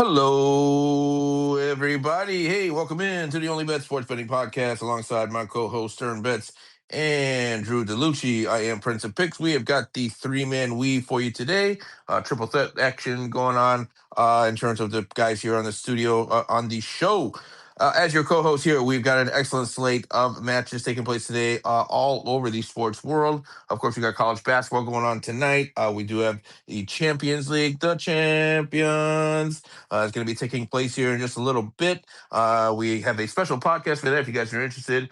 Hello, everybody. Hey, welcome in to the OnlyBets Sports Betting Podcast alongside my co-host SternBets and Drew DeLucci. I am Prince of Picks. We have got the three-man weave for you today. Triple threat action going on in terms of the guys here on the studio on the show. As your co-host here, we've got an excellent slate of matches taking place today all over the sports world. Of course, we got college basketball going on tonight. We do have the Champions League, the champions. It's going to be taking place here in just a little bit. We have a special podcast for that if you guys are interested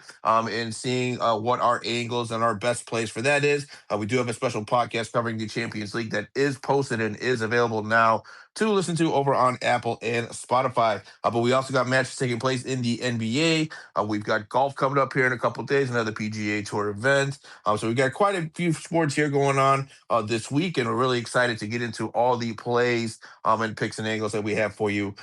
in seeing what our angles and our best plays for that is. We do have a special podcast covering the Champions League that is posted and is available now to listen to over on Apple and Spotify. But we also got matches taking place in the NBA. We've got golf coming up here in a couple of days, another PGA Tour event. So we've got quite a few sports here going on this week, and we're really excited to get into all the plays and picks and angles that we have for you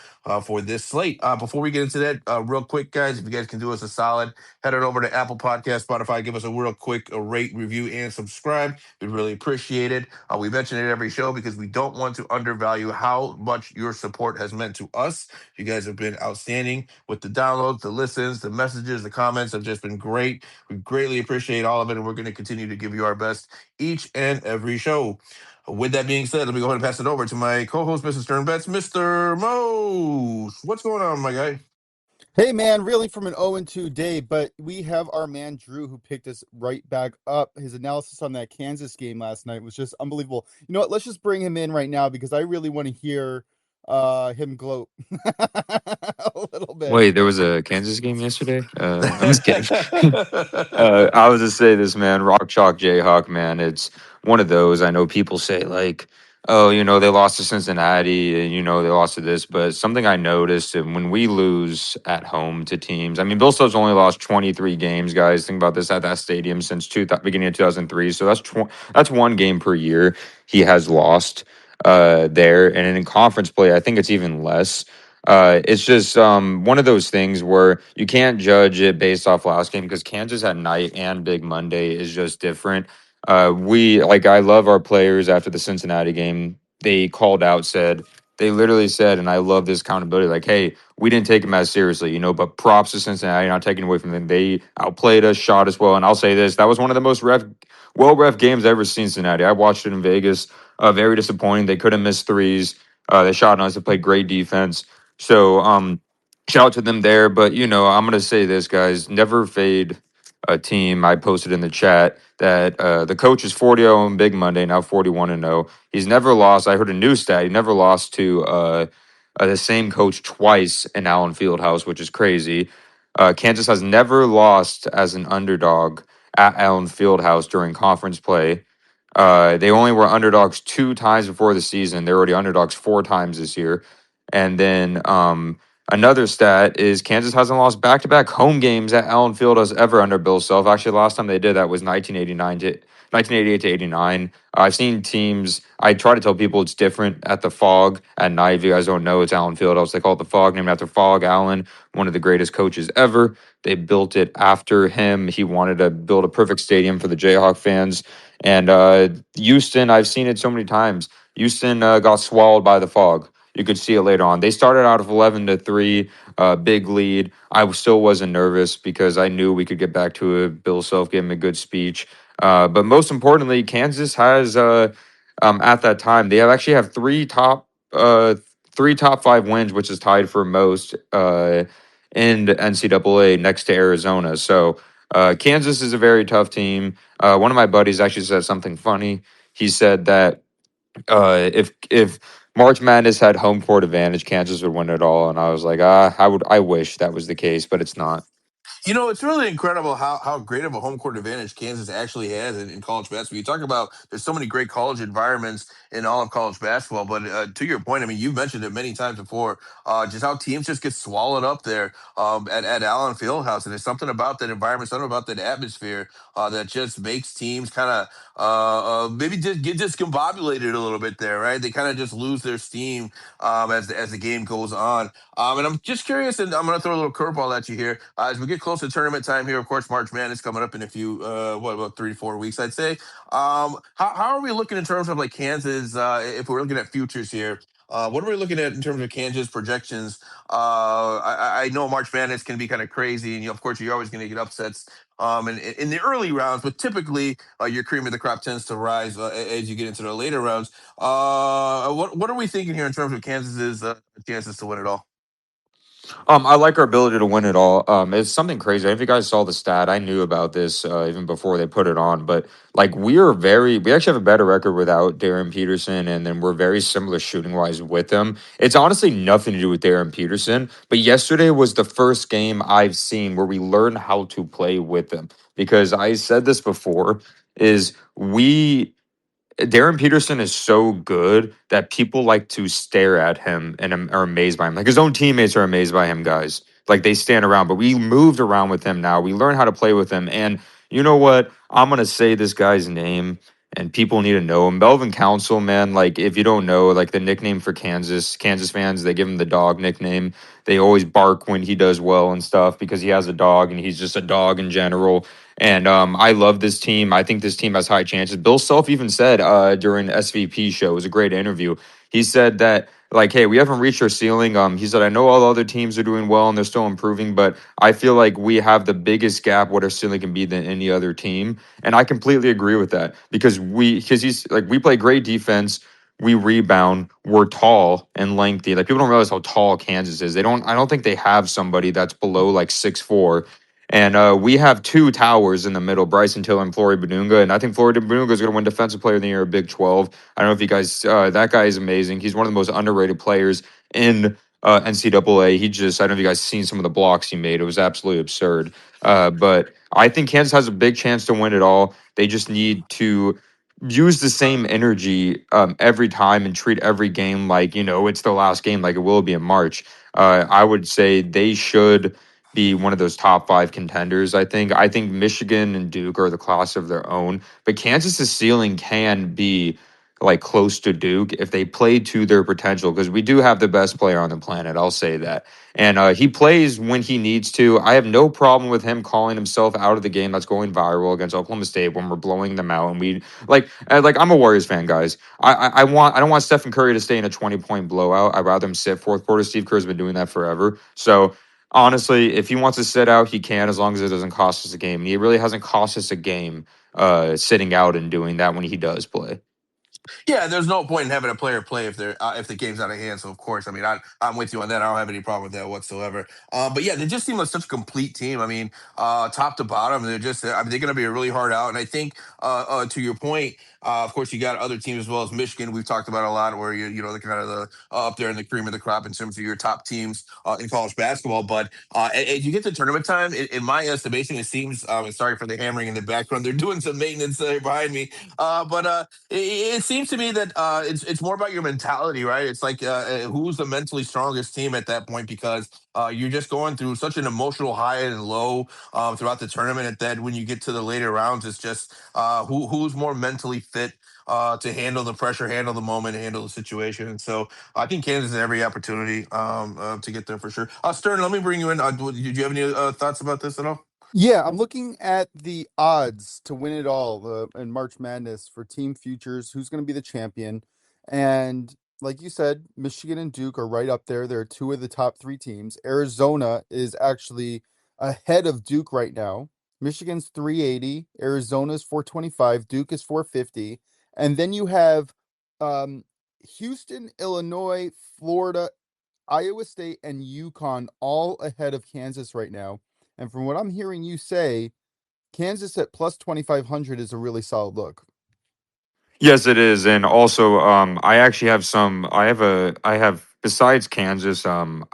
for this slate. Before we get into that, real quick, guys, if you guys can do us a solid, head on over to Apple Podcast, Spotify, give us a real quick rate, review, and subscribe. We'd really appreciate it. We mention it every show because we don't want to undervalue how much your support has meant to us. You guys have been outstanding with the downloads, the listens, the messages, the comments have just been great. We greatly appreciate all of it, and we're going to continue to give you our best each and every show. With that being said, let me go ahead and pass it over to my co-host, Mr. SternBets, Mr. Mose. What's going on, my guy? Hey man, reeling from an 0-2 day, but we have our man Drew who picked us right back up. His analysis on that Kansas game last night was just unbelievable. You know what? Let's just bring him in right now because I really want to hear him gloat a little bit. Wait, there was a Kansas game yesterday? I'm just kidding. I was just say this, man. Rock Chalk Jayhawk, man. It's one of those. I know people say like, oh, they lost to Cincinnati, and they lost to this. But something I noticed, and when we lose at home to teams, I mean, Bill Self's only lost 23 games, guys. Think about this at that stadium since beginning of 2003. So that's one game per year he has lost there, and in conference play, I think it's even less. It's just one of those things where you can't judge it based off last game because Kansas at night and Big Monday is just different. I love our players after the Cincinnati game. They called out, they literally said, and I love this accountability, like, hey, we didn't take them as seriously, but props to Cincinnati, not taking away from them. They outplayed us, shot us well. And I'll say this, that was one of the most well ref games I've ever seen Cincinnati. I watched it in Vegas. Very disappointing. They couldn't miss threes. They shot on us. They played great defense. So shout out to them there. But I'm gonna say this, guys. Never fade a team. I posted in the chat that the coach is 40-0 on Big Monday, now 41-0. He's never lost. I heard a new stat. He never lost to the same coach twice in Allen Fieldhouse, which is crazy. Kansas has never lost as an underdog at Allen Fieldhouse during conference play. They only were underdogs 2 times before the season. They're already underdogs 4 times this year. And then another stat is Kansas hasn't lost back-to-back home games at Allen Fieldhouse ever under Bill Self. Actually, the last time they did that was 1988 to 89. I've seen teams. I try to tell people it's different at the Fog at night. If you guys don't know, it's Allen Fieldhouse. They call it the Fog, named after Fog Allen, one of the greatest coaches ever. They built it after him. He wanted to build a perfect stadium for the Jayhawk fans. And Houston, I've seen it so many times. Houston got swallowed by the Fog. You could see it later on. They started out of 11-3, big lead. I still wasn't nervous because I knew we could get back to it. Bill Self gave him a good speech. But most importantly, Kansas has at that time they actually have three top five wins, which is tied for most in the NCAA next to Arizona. So Kansas is a very tough team. One of my buddies actually said something funny. He said that if March Madness had home court advantage, Kansas would win it all. And I was like, I wish that was the case, but it's not. It's really incredible how great of a home court advantage Kansas actually has in college basketball. You talk about there's so many great college environments in all of college basketball, but to your point, I mean, you've mentioned it many times before, just how teams just get swallowed up there at Allen Fieldhouse. And there's something about that environment, something about that atmosphere that just makes teams kind of maybe just get discombobulated a little bit there, right? They kind of just lose their steam as the game goes on. And I'm just curious, and I'm going to throw a little curveball at you here. As we get close to tournament time here, of course, March Madness coming up in a few, about 3 to 4 weeks, I'd say. How are we looking in terms of like Kansas, if we're looking at futures here? What are we looking at in terms of Kansas projections? I know March Madness can be kind of crazy, and of course you're always going to get upsets in the early rounds, but typically your cream of the crop tends to rise as you get into the later rounds. What are we thinking here in terms of Kansas's chances to win it all? I like our ability to win it all. It's something crazy. If you guys saw the stat, I knew about this even before they put it on. But like, we actually have a better record without Darren Peterson, and then we're very similar shooting wise with him. It's honestly nothing to do with Darren Peterson. But yesterday was the first game I've seen where we learned how to play with him. Because I said this before, is we Darren Peterson is so good that people like to stare at him and are amazed by him. Like, his own teammates are amazed by him, guys. Like, they stand around, but we moved around with him now. We learn how to play with him. And you know what? I'm going to say this guy's name, and people need to know him. Melvin Council, man. Like, if you don't know, like, the nickname for Kansas fans, they give him the dog nickname. They always bark when he does well and stuff because he has a dog and he's just a dog in general. And I love this team. I think this team has high chances. Bill Self even said during the SVP show, it was a great interview. He said that, like, hey, we haven't reached our ceiling. He said, I know all the other teams are doing well and they're still improving, but I feel like we have the biggest gap what our ceiling can be than any other team. And I completely agree with that because he's like, we play great defense. We rebound. We're tall and lengthy. Like, people don't realize how tall Kansas is. I don't think they have somebody that's below like 6'4". And we have two towers in the middle, Bryson Tiller and Flory Badunga. And I think Flory Badunga is going to win Defensive Player of the Year at Big 12. I don't know if you guys, that guy is amazing. He's one of the most underrated players in NCAA. I don't know if you guys seen some of the blocks he made. It was absolutely absurd. But I think Kansas has a big chance to win it all. They just need to use the same energy every time and treat every game like, it's the last game, like it will be in March. I would say they should be one of those top five contenders. I think Michigan and Duke are the class of their own, but Kansas's ceiling can be like close to Duke if they play to their potential because we do have the best player on the planet. I'll say that. And he plays when he needs to. I have no problem with him calling himself out of the game that's going viral against Oklahoma State when we're blowing them out. And I'm a Warriors fan, guys. I don't want Stephen Curry to stay in a 20-point blowout. I'd rather him sit fourth quarter. Steve Kerr's been doing that forever. So honestly, if he wants to sit out, he can as long as it doesn't cost us a game. And he really hasn't cost us a game sitting out and doing that when he does play. Yeah, there's no point in having a player play if the game's out of hand. So of course, I mean, I'm with you on that. I don't have any problem with that whatsoever. But yeah, they just seem like such a complete team. I mean, top to bottom, they're going to be a really hard out. And I think to your point, of course, you got other teams as well as Michigan. We've talked about a lot where they're kind of the up there in the cream of the crop in terms of your top teams in college basketball. But as you get to tournament time, in my estimation, it seems. And sorry for the hammering in the background. They're doing some maintenance behind me. But it seems to me that it's more about your mentality, right? It's like who's the mentally strongest team at that point because you're just going through such an emotional high and low throughout the tournament. And then when you get to the later rounds, it's just who's more mentally fit to handle the pressure, handle the moment, handle the situation. And so I think Kansas has every opportunity to get there for sure. Stern, let me bring you in. Did you have any thoughts about this at all? Yeah, I'm looking at the odds to win it all in March Madness for team futures. Who's going to be the champion? And like you said, Michigan and Duke are right up there. They're two of the top three teams. Arizona is actually ahead of Duke right now. Michigan's 380, Arizona's 425, Duke is 450. And then you have um, Houston, Illinois, Florida, Iowa State, and UConn all ahead of Kansas right now. And from what I'm hearing you say, Kansas at plus 2,500 is a really solid look. Yes, it is. And also, I actually have besides Kansas, I'm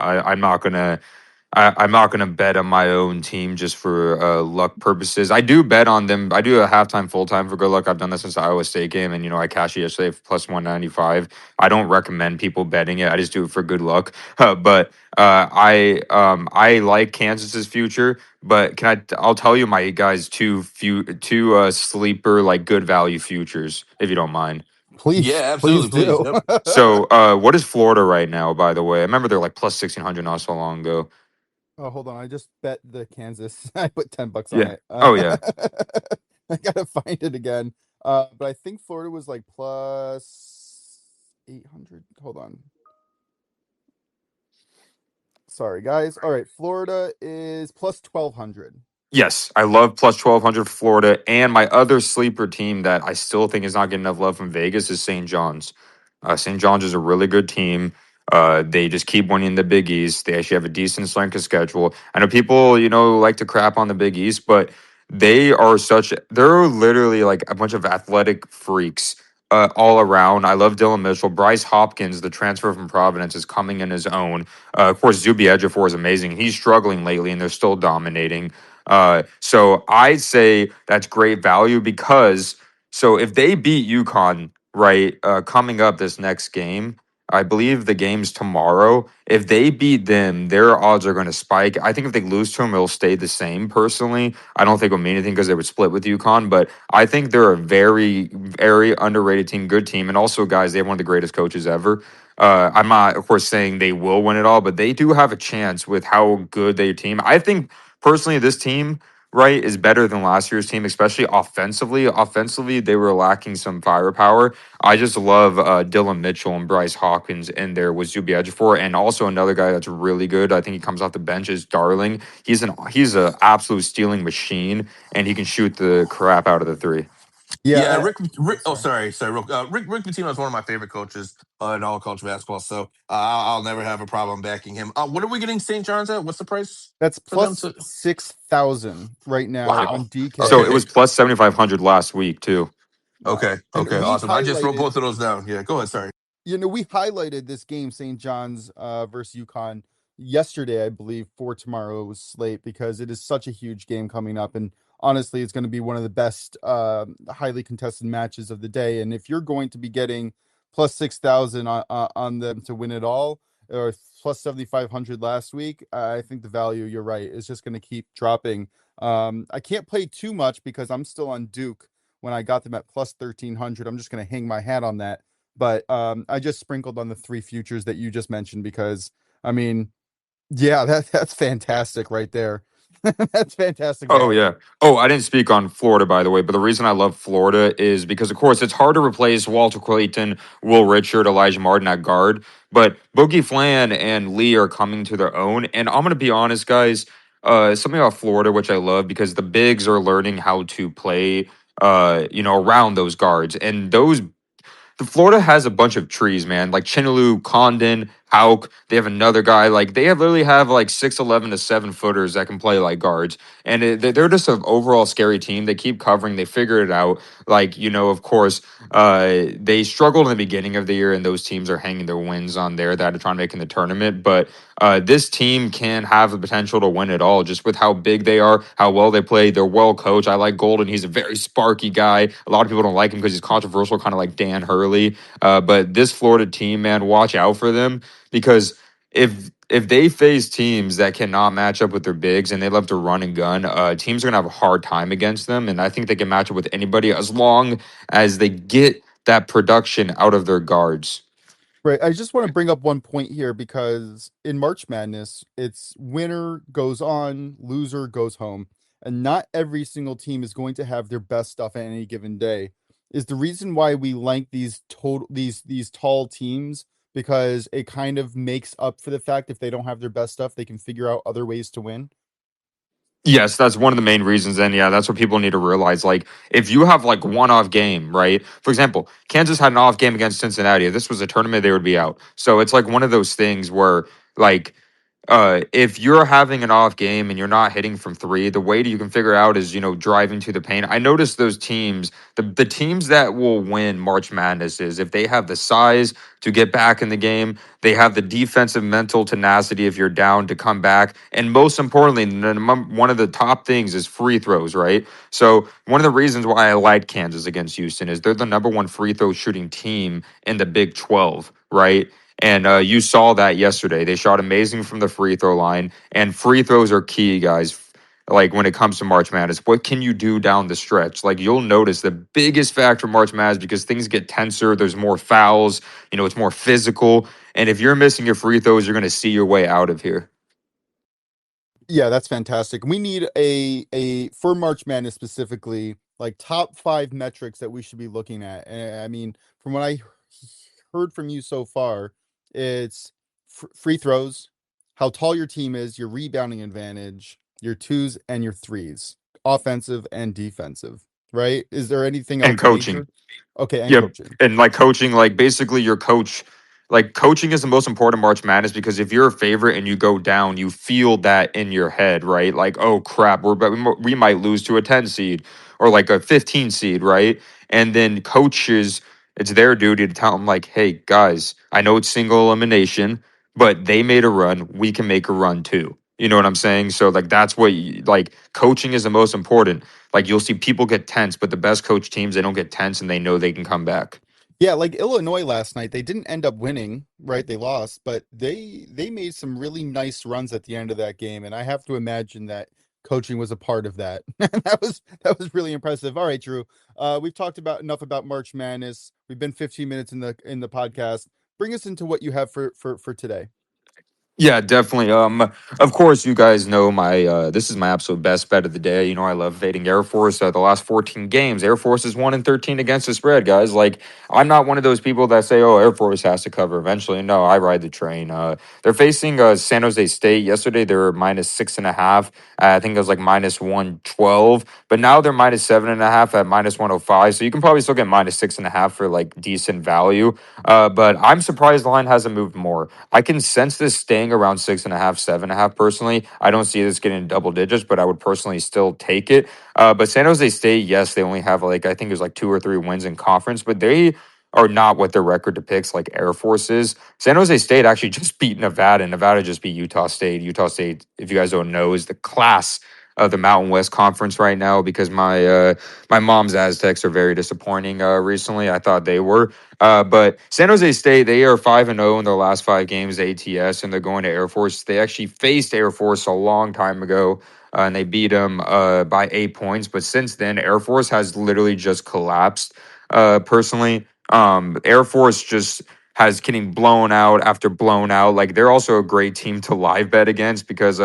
not gonna bet on my own team just for luck purposes. I do bet on them. I do a halftime, full time for good luck. I've done that since the Iowa State game, and I cashed it yesterday for plus 195. I don't recommend people betting it. I just do it for good luck. But I like Kansas's future. But I'll tell you my guys two sleeper like good value futures if you don't mind. Please, Yeah, please absolutely. Please. do. Yep. So what is Florida right now? By the way, I remember they're like plus 1,600 not so long ago. Oh, hold on. I just bet the Kansas. I put $10 on Yeah. it. Oh yeah. I gotta find it again. But I think Florida was like plus 800. Hold on. Sorry, guys. All right, Florida is plus 1,200. Yes, I love plus 1,200 for Florida. And my other sleeper team that I still think is not getting enough love from Vegas is St. John's. St. John's is a really good team. They just keep winning the Big East. They actually have a decent strength of schedule. I know people, like to crap on the Big East, but they're literally like a bunch of athletic freaks all around. I love Dylan Mitchell. Bryce Hopkins, the transfer from Providence, is coming in his own. Of course, Zuby Ejiofor is amazing. He's struggling lately, and they're still dominating. So I'd say that's great value because if they beat UConn, right, coming up this next game, I believe the game's tomorrow. If they beat them, their odds are going to spike. I think if they lose to them, it'll stay the same. Personally, I don't think it'll mean anything because they would split with UConn. But I think they're a very, very underrated team, good team, and also guys, they have one of the greatest coaches ever. I'm not, of course, saying they will win it all, but they do have a chance with how good their team. I think personally, this team, right, is better than last year's team, especially offensively. Offensively, they were lacking some firepower. I just love Dylan Mitchell and Bryce Hawkins in there with Zuby Ejiofor, and also another guy that's really good. I think he comes off the bench is Darling. He's a absolute stealing machine, and he can shoot the crap out of the three. Yeah, Yeah, Rick. Oh, sorry. sorry. Rick Pitino is one of my favorite coaches in all college basketball. So I'll never have a problem backing him. What are we getting St. John's at? What's the price That's for them? plus 6,000 right now Wow. on So it DK. Okay. was plus 7,500 last week too. Yeah. And Okay. we Awesome. I just wrote highlighted both of those down. Yeah. Go ahead. Sorry. we highlighted this game, St. John's versus UConn, yesterday, I believe, for tomorrow's slate because it is such a huge game coming up, and honestly, it's going to be one of the best, highly contested matches of the day. And if you're going to be getting plus 6,000 on them to win it all, or plus 7,500 last week, I think the value, you're right, is just going to keep dropping. I can't play too much because I'm still on Duke when I got them at plus 1,300. I'm just going to hang my hat on that. But I just sprinkled on the three futures that you just mentioned because I mean, yeah, that's fantastic right there. That's fantastic Oh value. yeah. Oh, I didn't speak on Florida, by the way, but the reason I love Florida is because, of course, it's hard to replace Walter Clayton, Will Richard, Elijah Martin at guard, but Boogie Flan and Lee are coming to their own. And I'm gonna be honest, guys, something about Florida which I love because the bigs are learning how to play, around those guards, and those the Florida has a bunch of trees, man. Like Chinaloo, Condon, Hauk. They have another guy. Like they literally have like 6'11" to 7-footers that can play like guards, and they're just an overall scary team. They keep covering. They figure it out. Like of course, they struggled in the beginning of the year, and those teams are hanging their wins on there that are trying to make in the tournament. But this team can have the potential to win it all just with how big they are, how well they play. They're well coached. I like Golden. He's a very sparky guy. A lot of people don't like him because he's controversial, kind of like Dan Hurley. But this Florida team, man, watch out for them because if they face teams that cannot match up with their bigs and they love to run and gun, teams are gonna have a hard time against them. And I think they can match up with anybody as long as they get that production out of their guards. Right. I just want to bring up one point here because in March Madness, it's winner goes on, loser goes home. And not every single team is going to have their best stuff at any given day. Is the reason why we like these tall teams because it kind of makes up for the fact if they don't have their best stuff, they can figure out other ways to win. Yes, that's one of the main reasons. And yeah, that's what people need to realize. Like, if you have like one off game, right? For example, Kansas had an off game against Cincinnati. If this was a tournament, they would be out. So it's like one of those things where, like, if you're having an off game and you're not hitting from three, the way that you can figure out is, driving to the paint. I noticed those teams, the teams that will win March Madness is if they have the size to get back in the game, they have the defensive mental tenacity if you're down to come back. And most importantly, one of the top things is free throws, right? So one of the reasons why I like Kansas against Houston is they're the number one free throw shooting team in the Big 12, right? And you saw that yesterday. They shot amazing from the free throw line, and free throws are key, guys. Like when it comes to March Madness, what can you do down the stretch? Like you'll notice the biggest factor in March Madness because things get tenser. There's more fouls. It's more physical. And if you're missing your free throws, you're going to see your way out of here. Yeah, that's fantastic. We need a for March Madness specifically, like top 5 metrics that we should be looking at. And I mean, from what I heard from you so far, it's free throws, how tall your team is, your rebounding advantage, your twos and your threes, offensive and defensive, right? Is there anything And else coaching. major? Okay, and Yep. coaching. And like coaching, like basically your coach, like coaching is the most important March Madness because if you're a favorite and you go down, you feel that in your head, right? Like, oh crap, we might lose to a 10 seed or like a 15 seed, right? And then coaches, it's their duty to tell them, like, hey, guys, I know it's single elimination, but they made a run. We can make a run too. You know what I'm saying? So, like, that's what, like, coaching is the most important. Like, you'll see people get tense, but the best coach teams, they don't get tense and they know they can come back. Yeah, like Illinois last night, they didn't end up winning, right? They lost, but they made some really nice runs at the end of that game, and I have to imagine that coaching was a part of that. That was really impressive. All right, Drew. We've talked about enough about March Madness. We've been 15 minutes in the podcast. Bring us into what you have for today. Yeah, definitely. Of course, you guys know my this is my absolute best bet of the day. You know, I love fading Air Force. The last 14 games, Air Force is 1-13 against the spread, guys. Like, I'm not one of those people that say, "Oh, Air Force has to cover eventually." No, I ride the train. They're facing San Jose State. Yesterday, they were -6.5. I think it was like -112, but now they're -7.5 at -105. So you can probably still get -6.5 for like decent value. But I'm surprised the line hasn't moved more. I can sense this staying around 6.5, 7.5. Personally, I don't see this getting double digits, but I would personally still take it. But San Jose State, yes, they only have like I think it was like 2 or 3 wins in conference, but they are not what their record depicts like Air Force is. San Jose State actually just beat Nevada, and Nevada just beat Utah State. Utah State, if you guys don't know, is the class of the Mountain West Conference right now because my mom's Aztecs are very disappointing recently. I thought they were. But San Jose State, they are 5-0 in their last 5 games ATS, and they're going to Air Force. They actually faced Air Force a long time ago, and they beat them by 8 points. But since then, Air Force has literally just collapsed. Personally, Air Force just has getting blown out after blown out. Like they're also a great team to live bet against because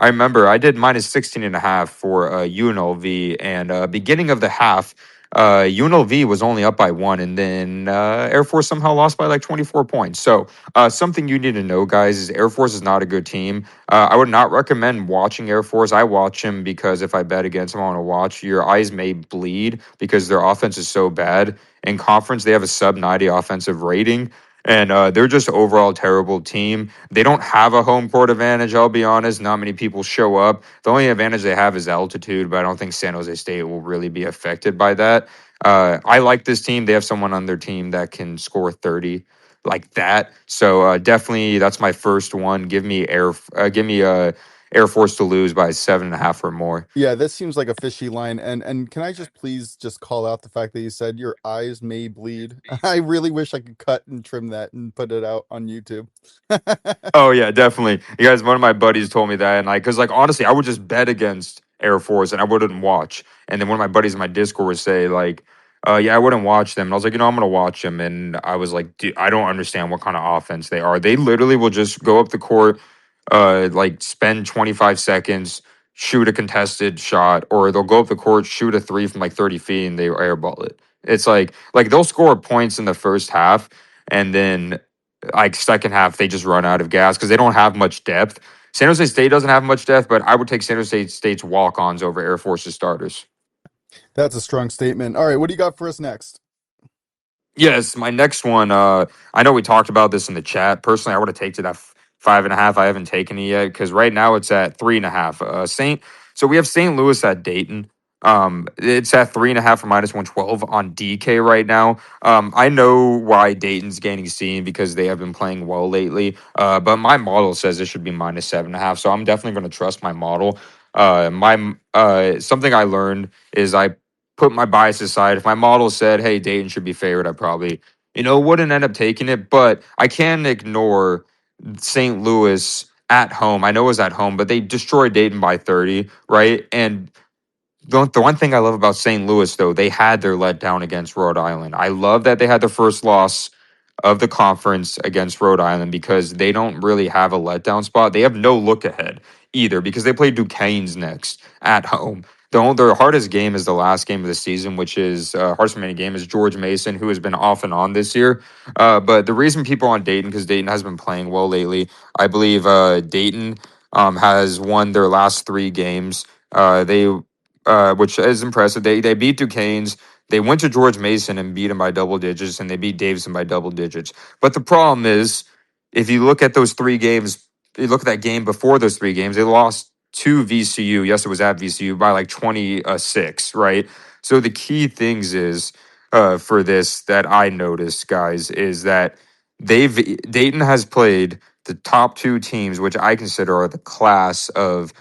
I remember I did -16.5 for UNLV, and beginning of the half. UNLV was only up by 1, and then Air Force somehow lost by like 24 points. So, something you need to know, guys, is Air Force is not a good team. I would not recommend watching Air Force. I watch them because if I bet against them, I want to watch. Your eyes may bleed because their offense is so bad. In conference, they have a sub 90 offensive rating. And they're just overall terrible team. They don't have a home court advantage, I'll be honest. Not many people show up. The only advantage they have is altitude, but I don't think San Jose State will really be affected by that. I like this team. They have someone on their team that can score 30 like that. So definitely, that's my first one. Give me Air Force to lose by 7.5 or more. Yeah, this seems like a fishy line. And can I just please just call out the fact that you said your eyes may bleed? I really wish I could cut and trim that and put it out on YouTube. Oh yeah, definitely. You guys, one of my buddies told me that, and like, cause like honestly, I would just bet against Air Force and I wouldn't watch. And then one of my buddies in my Discord would say like, yeah, I wouldn't watch them. And I was like, I'm gonna watch them. And I was like, dude, I don't understand what kind of offense they are. They literally will just go up the court, like spend 25 seconds, shoot a contested shot, or they'll go up the court, shoot a three from like 30 feet, and they airball it. It's like they'll score points in the first half, and then like second half they just run out of gas because they don't have much depth. San Jose State doesn't have much depth, but I would take San Jose State's walk-ons over Air Force's starters. That's a strong statement. All right, what do you got for us next? Yes, my next one. I know we talked about this in the chat. Personally, I would have taken it at 5.5. I haven't taken it yet because right now it's at 3.5. So we have St. Louis at Dayton. It's at 3.5 for -112 on DK right now. I know why Dayton's gaining steam because they have been playing well lately. But my model says it should be -7.5. So I'm definitely going to trust my model. My something I learned is I put my bias aside. If my model said, "Hey, Dayton should be favored," I probably, wouldn't end up taking it. But I can't ignore St. Louis at home. I know it was at home, but they destroyed Dayton by 30, right? And the one thing I love about St. Louis, though, they had their letdown against Rhode Island. I love that they had the first loss of the conference against Rhode Island because they don't really have a letdown spot. They have no look ahead either because they play Duquesne's next at home. Their hardest game is the last game of the season, which is hardest remaining game is George Mason, who has been off and on this year. But the reason people on Dayton, because Dayton has been playing well lately, I believe Dayton has won their last 3 games. Which is impressive. They beat Duquesne's. They went to George Mason and beat him by double digits, and they beat Davidson by double digits. But the problem is, if you look at those 3 games, you look at that game before those 3 games, they lost to VCU. Yes, it was at VCU by like 26, right? So the key things is for this that I noticed, guys, is that Dayton has played the top 2 teams, which I consider are the class of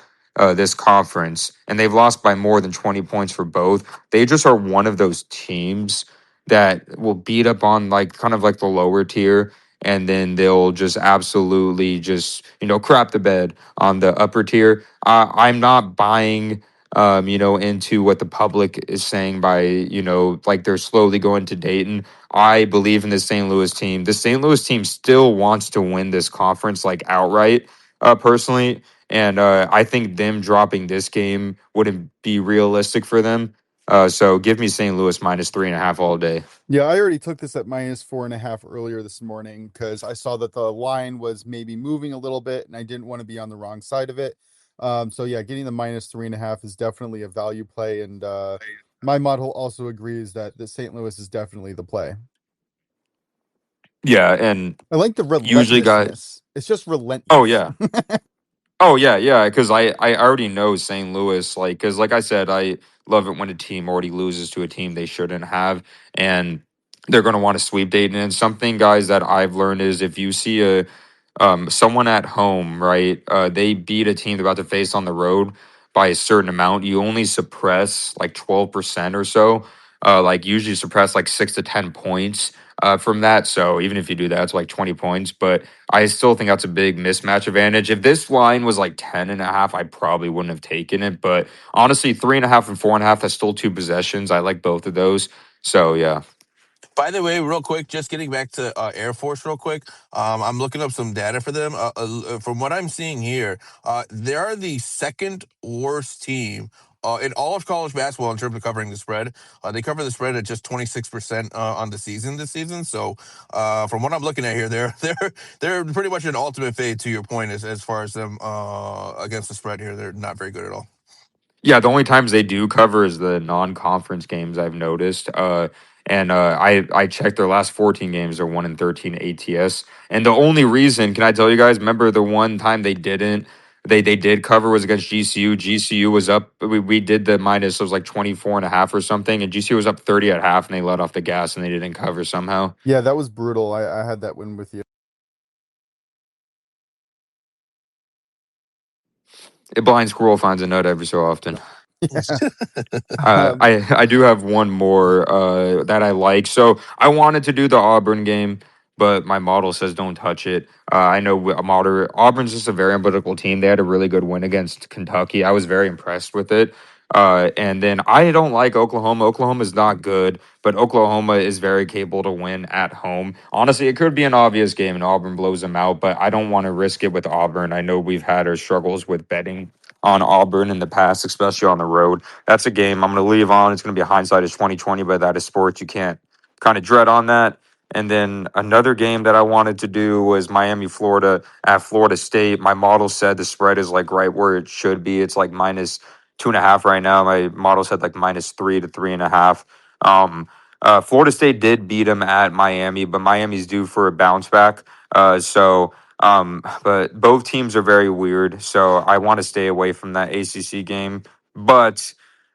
this conference, and they've lost by more than 20 points for both. They just are one of those teams that will beat up on like kind of like the lower tier, and then they'll just absolutely just crap the bed on the upper tier. I'm not buying into what the public is saying by like they're slowly going to Dayton. I believe in the St. Louis team. The St. Louis team still wants to win this conference like outright, personally. And I think them dropping this game wouldn't be realistic for them. So give me St. Louis -3.5 all day. Yeah, I already took this at -4.5 earlier this morning because I saw that the line was maybe moving a little bit and I didn't want to be on the wrong side of it. So yeah, getting the -3.5 is definitely a value play, and my model also agrees that the St. Louis is definitely the play. Yeah, and I like the usually, guys. relentlessness. It's just relentless. Oh yeah. Oh yeah, because I already know St. Louis, like, because like I said, I love it when a team already loses to a team they shouldn't have, and they're going to want to sweep Dayton. And something, guys, that I've learned is if you see someone at home, right, they beat a team they're about to face on the road by a certain amount, you only suppress like 12% or so. Like usually suppress like 6 to 10 points from that. So even if you do that, it's like 20 points, but I still think that's a big mismatch advantage. If this line was like 10.5, I probably wouldn't have taken it. But honestly, 3.5 and 4.5, that's still 2 possessions. I like both of those. So yeah. By the way, real quick, just getting back to Air Force real quick. I'm looking up some data for them. From what I'm seeing here, they are the second worst team in all of college basketball in terms of covering the spread. They cover the spread at just 26% on the season this season. So, from what I'm looking at here, they're pretty much an ultimate fade. To your point, as far as them against the spread here, they're not very good at all. Yeah, the only times they do cover is the non-conference games, I've noticed. I checked their last 14 games, they're 1-13 ATS. And the only reason, can I tell you guys, remember the one time they didn't, they did cover was against GCU. GCU was up, we did the minus, it was like 24.5 or something, and GCU was up 30 at half, and they let off the gas and they didn't cover somehow. Yeah, that was brutal. I had that win with you. A blind squirrel finds a nut every so often. Yeah. I do have one more that I like. So I wanted to do the Auburn game, but my model says don't touch it. I know Auburn's just a very analytical team. They had a really good win against Kentucky. I was very impressed with it. And then I don't like Oklahoma. Oklahoma is not good, but Oklahoma is very capable to win at home. Honestly, it could be an obvious game and Auburn blows them out, but I don't want to risk it with Auburn. I know we've had our struggles with betting on Auburn in the past, especially on the road. That's a game I'm going to leave on. It's going to be hindsight is 2020, but that is sports. You can't kind of dread on that. And then another game that I wanted to do was Miami, Florida at Florida State. My model said the spread is like right where it should be. It's like -2.5 right now. My model said like -3 to 3.5. Florida State did beat them at Miami, but Miami's due for a bounce back. But both teams are very weird, so I want to stay away from that ACC game. But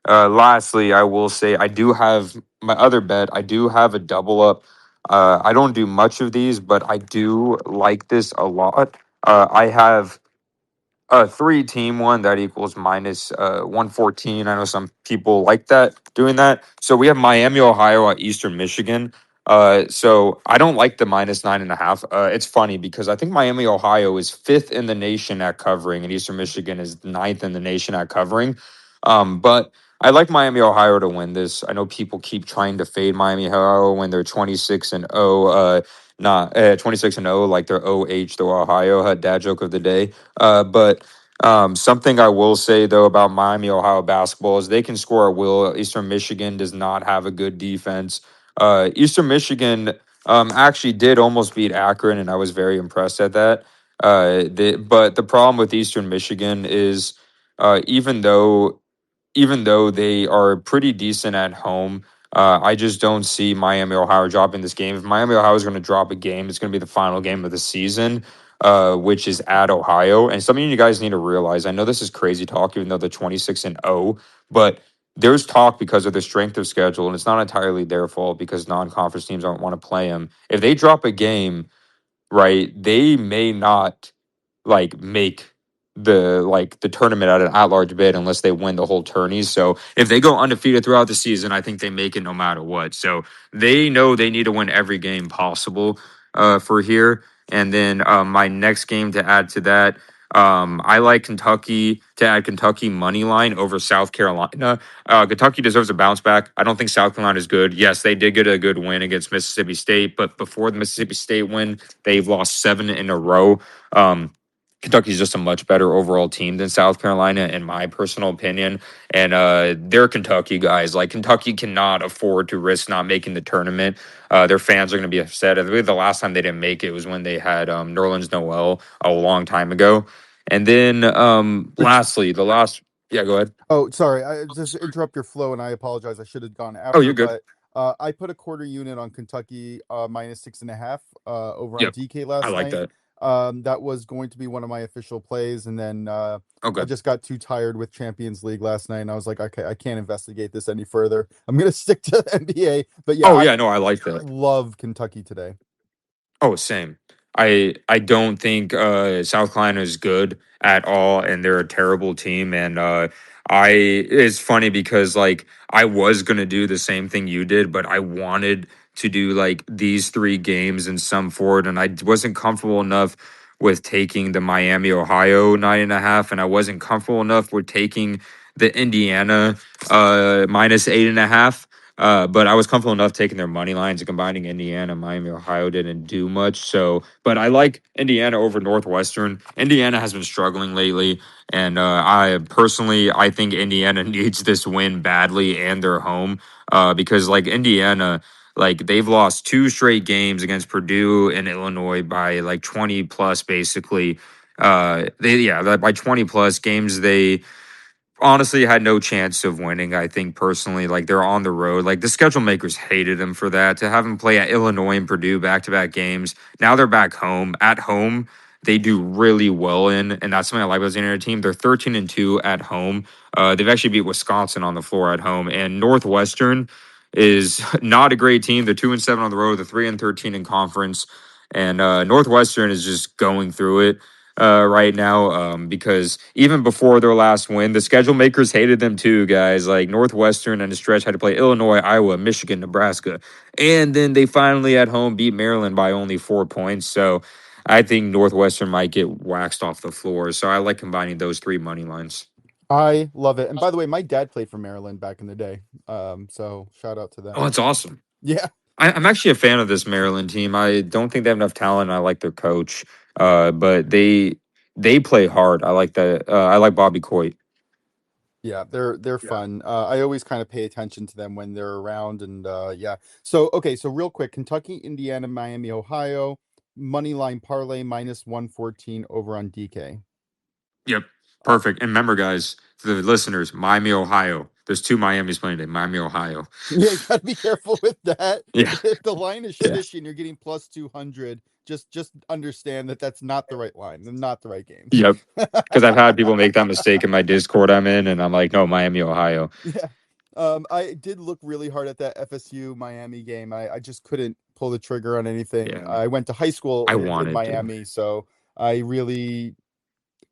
lastly, I will say I do have my other bet. I do have a double up. I don't do much of these, but I do like this a lot. I have a 3-team one that equals -114. I know some people like that, doing that. So we have Miami, Ohio at Eastern Michigan. So I don't like the -9.5. It's funny because I think Miami, Ohio is 5th in the nation at covering, and Eastern Michigan is 9th in the nation at covering. But I like Miami, Ohio to win this. I know people keep trying to fade Miami, Ohio when they're 26-0. Not 26-0, like they're OH, the Ohio dad joke of the day. But Something I will say though about Miami, Ohio basketball is they can score at will. Eastern Michigan does not have a good defense. Eastern Michigan actually did almost beat Akron, and I was very impressed at that. But the problem with Eastern Michigan is even though they are pretty decent at home, I just don't see Miami, Ohio dropping this game. If Miami, Ohio is going to drop a game, it's going to be the final game of the season, which is at Ohio. And something you guys need to realize, I know this is crazy talk, even though they're 26-0, but there's talk because of the strength of schedule, and it's not entirely their fault because non-conference teams don't want to play them. If they drop a game, right, they may not make the tournament at an at-large bid unless they win the whole tourney. So if they go undefeated throughout the season, I think they make it no matter what. So they know they need to win every game possible for here. And then my next game to add to that, I like Kentucky to add Kentucky money line over South Carolina. Kentucky deserves a bounce back. I don't think South Carolina is good. Yes, they did get a good win against Mississippi State, but before the Mississippi State win, they've lost 7 in a row. Kentucky's just a much better overall team than South Carolina, in my personal opinion. And they're Kentucky guys. Like, Kentucky cannot afford to risk not making the tournament. Their fans are going to be upset. I believe the last time they didn't make it was when they had Nerlens Noel a long time ago. And then lastly, the last. Yeah, go ahead. Oh, sorry, I just interrupt your flow, and I apologize. I should have gone Oh, after, you're good. but I put a quarter unit on Kentucky -6.5 over on Yep. DK I last like night. that. That was going to be one of my official plays, and then I Okay. just got too tired with Champions League last night, and I was like, okay, I can't investigate this any further. I'm gonna stick to NBA. But yeah, Oh, I yeah, no, I like that. love Kentucky today. Oh, same. I don't think South Carolina is good at all, and they're a terrible team. And I it's funny because I was gonna do the same thing you did, but I wanted to do like these 3 games in some forward, and I wasn't comfortable enough with taking the Miami, Ohio 9.5, and I wasn't comfortable enough with taking the Indiana -8.5. But I was comfortable enough taking their money lines and combining Indiana, Miami, Ohio didn't do much. So, but I like Indiana over Northwestern. Indiana has been struggling lately, and I think Indiana needs this win badly, and they're home because Indiana. They've lost 2 straight games against Purdue and Illinois by 20 plus, basically. By 20 plus games, they honestly had no chance of winning. I think personally, they're on the road. The schedule makers hated them for that, to have them play at Illinois and Purdue back to back games. Now they're back home. At home, they do really well in, and that's something I like about this Indiana team. They're 13-2 at home. They've actually beat Wisconsin on the floor at home, and Northwestern is not a great team. They're 2-7 on the road. They're 3-13 in conference, and Northwestern is just going through it right now because even before their last win, the schedule makers hated them too, guys. Northwestern and a stretch had to play Illinois, Iowa, Michigan, Nebraska. And then they finally at home beat Maryland by only 4 points. So I think Northwestern might get waxed off the floor. So I like combining those 3 money lines. I love it. And by the way, my dad played for Maryland back in the day. So shout out to them. Oh, that's awesome. Yeah. I'm actually a fan of this Maryland team. I don't think they have enough talent. I like their coach, but they play hard. I like that. I like Bobby Coit. Yeah, they're fun. I always kind of pay attention to them when they're around, and yeah. So okay, so real quick, Kentucky, Indiana, Miami, Ohio, money line parlay -114 over on DK. Yep. Perfect. And remember, guys, to the listeners, Miami, Ohio. There's 2 Miamis playing today. Miami, Ohio. Yeah, you gotta be careful with that. Yeah. If the line is Yeah. shitty and you're getting +200, just understand that that's not the right line, and not the right games. Yep. Because I've had people make that mistake in my Discord I'm in, and I'm like, no, Miami, Ohio. Yeah. I did look really hard at that FSU Miami game. I just couldn't pull the trigger on anything. Yeah. I went to high school I in wanted to. Miami, so I really,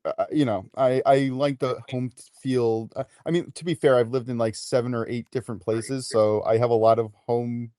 I like the home field. I mean, to be fair, I've lived in like 7 or 8 different places, so I have a lot of home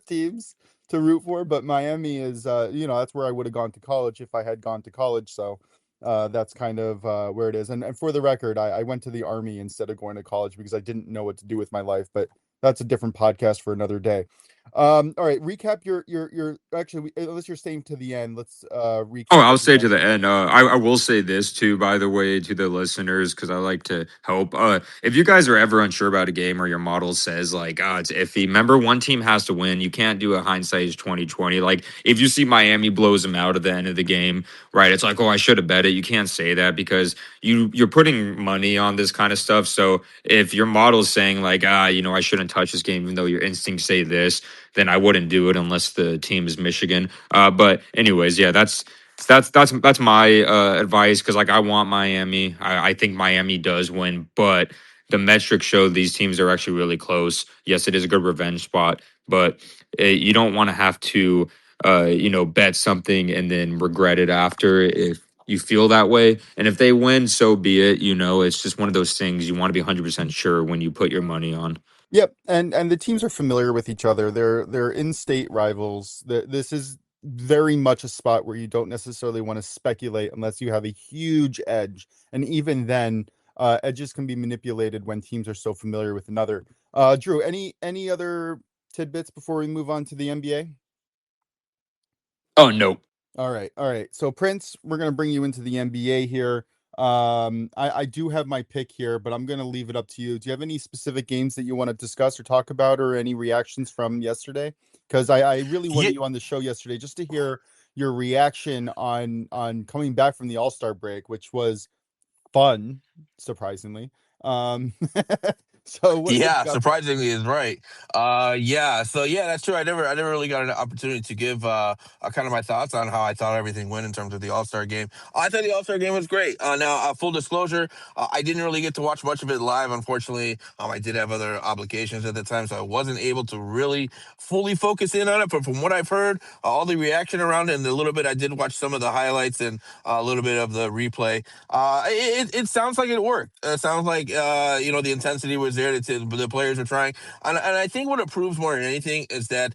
teams to root for. But Miami is, that's where I would have gone to college if I had gone to college. So that's kind of where it is. And for the record, I went to the Army instead of going to college because I didn't know what to do with my life. But that's a different podcast for another day. All right, recap your actually, unless you're staying to the end, let's recap Oh, I'll what we say to got. the end. I will say this too, by the way, to the listeners, because I like to help. If you guys are ever unsure about a game or your model says like, it's iffy, remember one team has to win. You can't do a hindsight is 2020. Like if you see Miami blows them out at the end of the game, right? It's like, oh, I should have bet it. You can't say that because you're putting money on this kind of stuff. So if your model's saying like, I shouldn't touch this game, even though your instincts say this, then I wouldn't do it unless the team is Michigan. But anyways, yeah, that's my advice because like I want Miami. I think Miami does win, but the metrics show these teams are actually really close. Yes, it is a good revenge spot, but you don't want to have to bet something and then regret it after if you feel that way. And if they win, so be it. It's just one of those things you want to be 100% sure when you put your money on. Yep, and the teams are familiar with each other. They're in-state rivals. This is very much a spot where you don't necessarily want to speculate unless you have a huge edge, and even then, edges can be manipulated when teams are so familiar with another. Drew, any other tidbits before we move on to the NBA? Oh no. All right, all right. So Prince, we're gonna bring you into the NBA here. I do have my pick here, but I'm gonna leave it up to you. Do you have any specific games that you want to discuss or talk about, or any reactions from yesterday? Because I really Yeah, wanted you on the show yesterday just to hear your reaction on coming back from the All-Star break, which was fun, surprisingly. Um, so what you yeah, got for us? surprisingly is right. Yeah, so yeah, that's true. I never really got an opportunity to give kind of my thoughts on how I thought everything went in terms of the All-Star game. I thought the All-Star game was great. Now, full disclosure, I didn't really get to watch much of it live, unfortunately. I did have other obligations at the time, so I wasn't able to really fully focus in on it. But from what I've heard, all the reaction around it and the little bit I did watch some of the highlights and a little bit of the replay, it sounds like it worked. It sounds like the intensity was there. The players were trying, and I think what it proves more than anything is that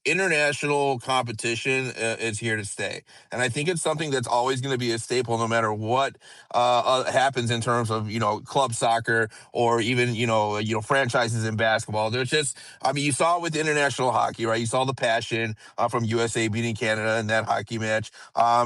international competition is here to stay, and I think it's something that's always going to be a staple, no matter what happens in terms of club soccer or even franchises in basketball. There's just, I mean, you saw it with international hockey, right? You saw the passion from USA beating Canada in that hockey match.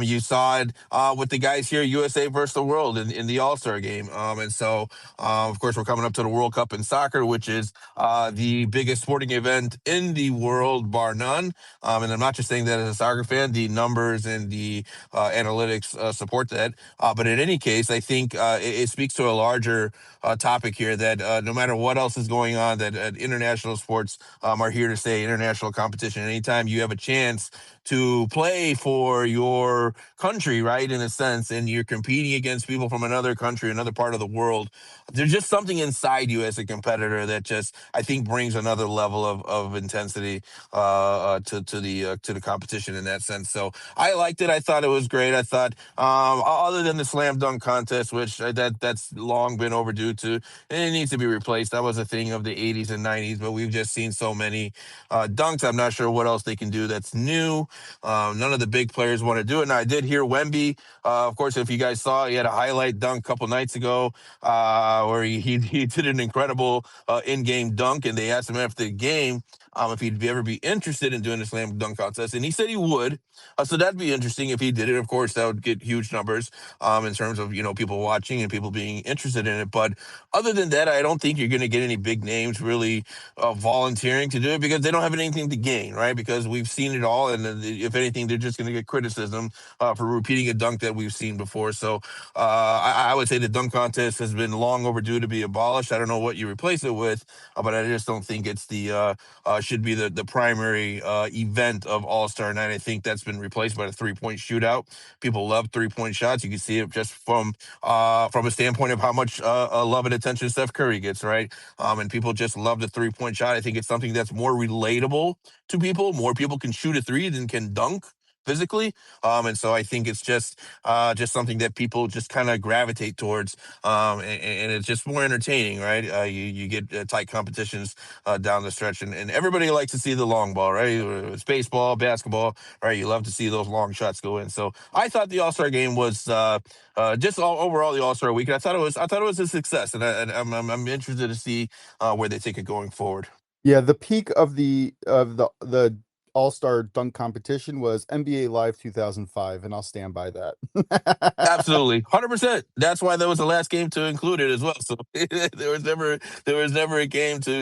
You saw it with the guys here, USA versus the world in the All Star game. And so, of course, we're coming up to the World Cup in soccer, which is the biggest sporting event in the world, bar none. And I'm not just saying that as a soccer fan. The numbers and the analytics support that. But in any case, I think it speaks to a larger topic here that no matter what else is going on, that international sports are here to stay. International competition. Anytime you have a chance to play for your country, right, in a sense, and you're competing against people from another country, another part of the world, there's just something inside you as a competitor that just, I think, brings another level of intensity to the competition in that sense. So I liked it. I thought it was great. I thought, other than the slam dunk contest, which that's long been overdue to, and it needs to be replaced. That was a thing of the 80s and 90s, but we've just seen so many dunks. I'm not sure what else they can do that's new. None of the big players want to do it. Now, I did hear Wemby. Of course, if you guys saw, he had a highlight dunk a couple nights ago where he did an incredible in-game dunk, and they asked him after the game if he'd ever be interested in doing the slam dunk contest, and he said he would. So that'd be interesting if he did it. Of course, that would get huge numbers in terms of people watching and people being interested in it. But other than that, I don't think you're going to get any big names really volunteering to do it because they don't have anything to gain, right? Because we've seen it all, and if anything, they're just going to get criticism for repeating a dunk that we've seen before. So I would say the dunk contest has been long overdue to be abolished. I don't know what you replace it with, but I just don't think it's the should be the primary event of All Star Night. I think that's been replaced by the 3-point shootout. People love 3-point shots. You can see it just from a standpoint of how much love and attention Steph Curry gets, right? And people just love the 3-point shot. I think it's something that's more relatable to people. More people can shoot a three than can dunk physically, and so I think it's just something that people just kind of gravitate towards, and it's just more entertaining, right? You get tight competitions down the stretch, and everybody likes to see the long ball, right? It's baseball, basketball, right? You love to see those long shots go in. So I thought the All Star game was just overall the All Star week. I thought it was a success, and I'm interested to see where they take it going forward. Yeah, the peak of the All-Star dunk competition was NBA Live 2005, and I'll stand by that. Absolutely, 100%. That's why that was the last game to include it as well. So there was never a game to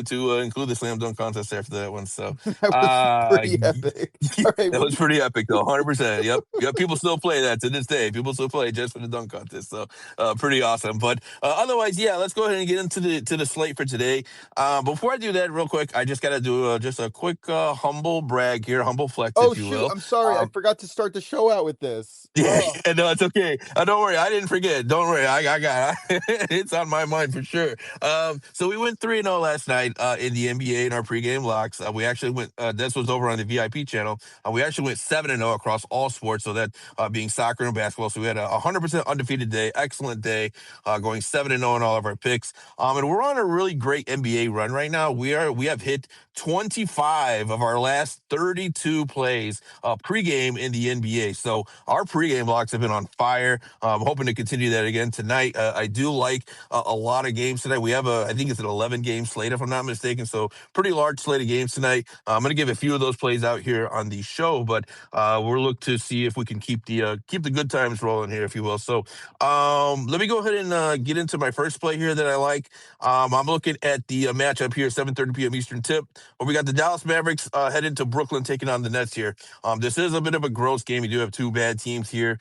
include the slam dunk contest after that one. So That was uh, pretty epic. All right, that was pretty epic though, 100%. Yep, yep. People still play that to this day. People still play just for the dunk contest. So pretty awesome. But otherwise, yeah, let's go ahead and get into the slate for today. Before I do that, real quick, I just got to do just a quick humble brag here, humble flex, Oh if you shoot, will. I'm sorry. I forgot to start the show out with this. Yeah, Oh, yeah, no, it's okay. Don't worry, I didn't forget. Don't worry, I got it's on my mind for sure. So we went 3-0 last night in the NBA in our pregame locks. We actually went. This was over on the VIP channel. We actually went 7-0 across all sports. So that being soccer and basketball. So we had a 100% undefeated day, excellent day, going 7-0 in all of our picks. And we're on a really great NBA run right now. We have hit 25 of our last 32 plays pregame in the NBA. So our pregame locks have been on fire. I'm hoping to continue that again tonight. I do like a lot of games tonight. We have I think it's an 11 game slate if I'm not mistaken. So pretty large slate of games tonight. I'm going to give a few of those plays out here on the show, but we'll look to see if we can keep the good times rolling here, if you will. So let me go ahead and get into my first play here that I like. I'm looking at the matchup here, 7:30 p.m. Eastern tip. Where we got the Dallas Mavericks headed to Brooklyn taking on the Nets here. This is a bit of a gross game. You do have two bad teams here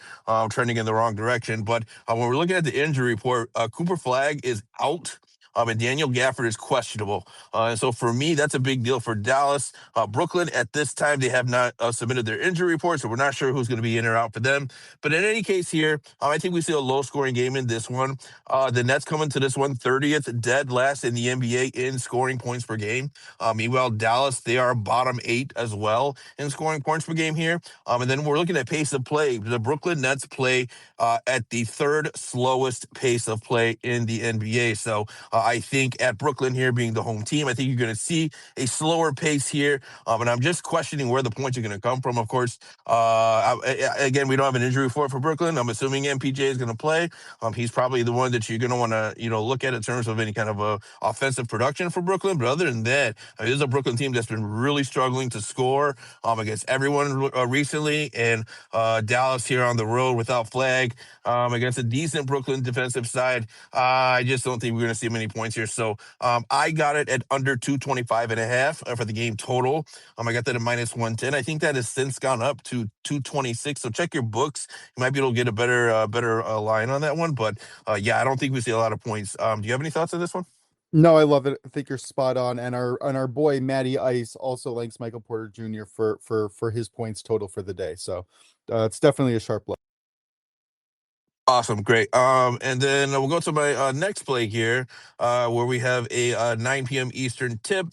trending in the wrong direction. But when we're looking at the injury report, Cooper Flag is out. And Daniel Gafford is questionable. And so for me, that's a big deal for Dallas. Brooklyn, at this time, they have not submitted their injury report, so we're not sure who's going to be in or out for them. But in any case here, I think we see a low-scoring game in this one. The Nets coming to this one 30th, dead last in the NBA in scoring points per game. Meanwhile, Dallas, they are bottom 8 as well in scoring points per game here. And then we're looking at pace of play. The Brooklyn Nets play at the third slowest pace of play in the NBA. So I think at Brooklyn here being the home team, I think you're going to see a slower pace here. And I'm just questioning where the points are going to come from. Of course, again, we don't have an injury report for Brooklyn. I'm assuming MPJ is going to play. He's probably the one that you're going to want to, look at in terms of any kind of offensive production for Brooklyn. But other than that, this is a Brooklyn team that's been really struggling to score against everyone recently. And Dallas here on the road without Flag against a decent Brooklyn defensive side. I just don't think we're going to see many points here. So I got it at under 225.5 for the game total. I got that at -110. I think that has since gone up to 226. So check your books. You might be able to get a better line on that one. But yeah, I don't think we see a lot of points. Do you have any thoughts on this one? no, I love it. I think you're spot on. And our boy Matty Ice also likes Michael Porter Jr. for his points total for the day. So it's definitely a sharp look. Awesome, great. And then we'll go to my next play here, where we have a 9 p.m. Eastern tip.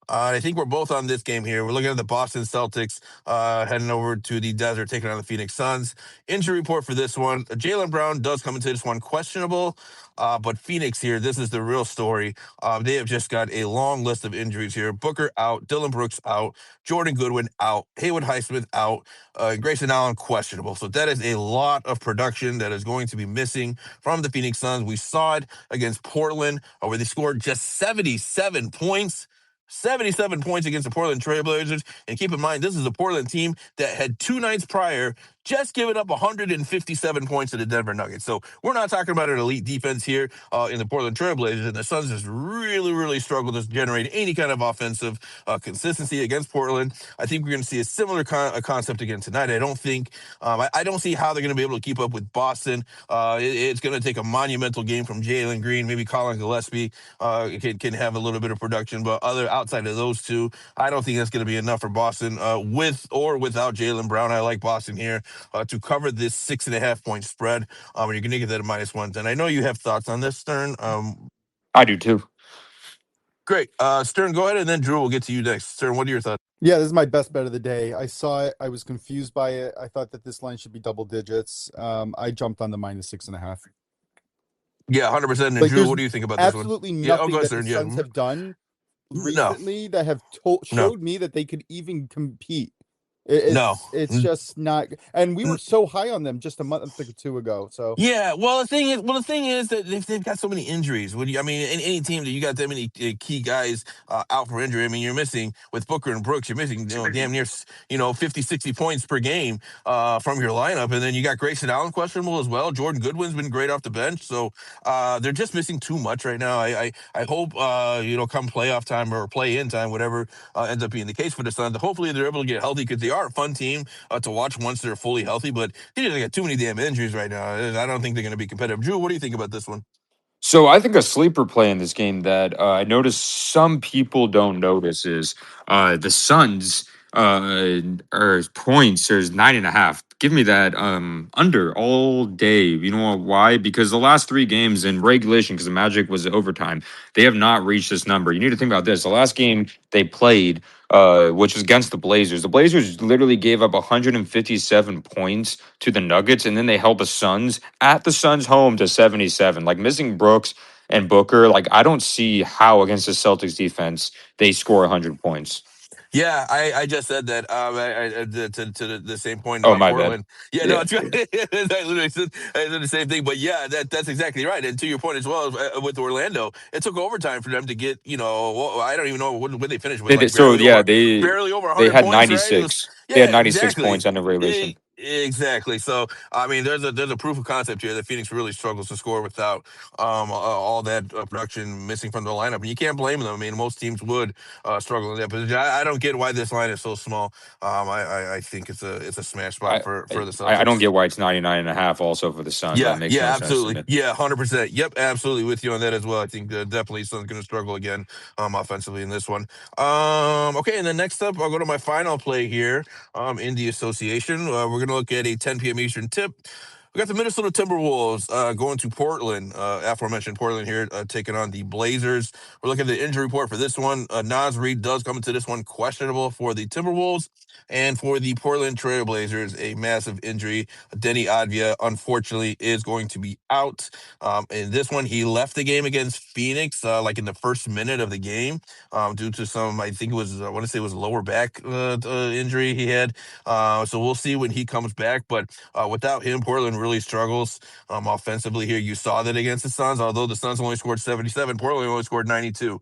I think we're both on this game here. We're looking at the Boston Celtics heading over to the desert, taking on the Phoenix Suns. Injury report for this one. Jaylen Brown does come into this one questionable, but Phoenix here, this is the real story. They have just got a long list of injuries here. Booker out, Dylan Brooks out, Jordan Goodwin out, Haywood Highsmith out, Grayson Allen questionable. So that is a lot of production that is going to be missing from the Phoenix Suns. We saw it against Portland, where they scored just 77 points. 77 points against the Portland Trailblazers. And keep in mind, this is a Portland team that had 2 nights prior just given up 157 points to the Denver Nuggets. So we're not talking about an elite defense here in the Portland Trailblazers. And the Suns just really, really struggled to generate any kind of offensive consistency against Portland. I think we're going to see a similar concept again tonight. I don't think, I don't see how they're going to be able to keep up with Boston. It's going to take a monumental game from Jalen Green, maybe Colin Gillespie can have a little bit of production, but outside of those two, I don't think that's going to be enough for Boston with or without Jaylen Brown. I like Boston here to cover this 6.5 point spread. And you're going to get that at -110. I know you have thoughts on this, Stern. I do too. Great. Stern, go ahead, and then Drew will get to you next. Stern, what are your thoughts? Yeah, this is my best bet of the day. I saw it. I was confused by it. I thought that this line should be double digits. I jumped on the -6.5. Yeah, 100%. And Like, Drew, there's what do you think about this one? absolutely Yeah, oh, nothing go ahead, that the Stern. Yeah. Suns have done No, recently that have no. showed me that they could even compete. No. It's just not. And we were so high on them just a month or two ago. So Yeah, the thing is that they've got so many injuries. I mean, in any team that you got that many key guys out for injury, I mean, you're missing with Booker and Brooks, you're missing, damn near, 50, 60 points per game from your lineup. And then you got Grayson Allen questionable as well. Jordan Goodwin's been great off the bench. So they're just missing too much right now. I hope, come playoff time or play in time, whatever ends up being the case for the Suns, hopefully they're able to get healthy because they are a fun team to watch once they're fully healthy. But they just got too many damn injuries right now. I don't think they're going to be competitive. Drew, what do you think about this one? So I think a sleeper play in this game that I noticed some people don't notice is the Suns or points. There's 9.5. Give me that under all day. You know why? Because the last three games in regulation, because the Magic was overtime, they have not reached this number. You need to think about this. The last game they played, which was against the Blazers literally gave up 157 points to the Nuggets, and then they held the Suns at the Suns' home to 77. Like missing Brooks and Booker, like I don't see how against the Celtics defense they score 100 points. Yeah, I just said that to the same point Oh, about my bad. Portland. Yeah, no, Yeah. it's right. I said the same thing. But yeah, that's exactly right. And to your point as well with Orlando, it took overtime for them to get. I don't even know what they finished with, They like did, so yeah, barely over they 100 had points, right? It was 96. They had yeah, 96 exactly. points under regulation. Exactly. So I mean, there's a proof of concept here that Phoenix really struggles to score without all that production missing from the lineup, and you can't blame them. I mean, most teams would struggle in that position. I don't get why this line is so small. I think it's a smash spot I, for I the I don't Celtics. get why it's 99.5 also for the Suns. That Yeah, makes yeah, no sense to absolutely. me. Yeah, 100%. Yep, absolutely with you on that as well. I think definitely Suns going to struggle again offensively in this one. Okay, and then next up, I'll go to my final play here in the association. We're going to look at a 10 p.m. Eastern tip. We got the Minnesota Timberwolves going to Portland, aforementioned Portland here, taking on the Blazers. We're looking at the injury report for this one. Naz Reid does come into this one questionable for the Timberwolves, and for the Portland Trail Blazers, a massive injury. Denny Advia, unfortunately, is going to be out. In this one, he left the game against Phoenix, like in the first minute of the game, due to some, I think it was, I want to say it was lower back injury he had. So we'll see when he comes back. But without him, Portland really struggles offensively here. You saw that against the Suns, although the Suns only scored 77, Portland only scored 92.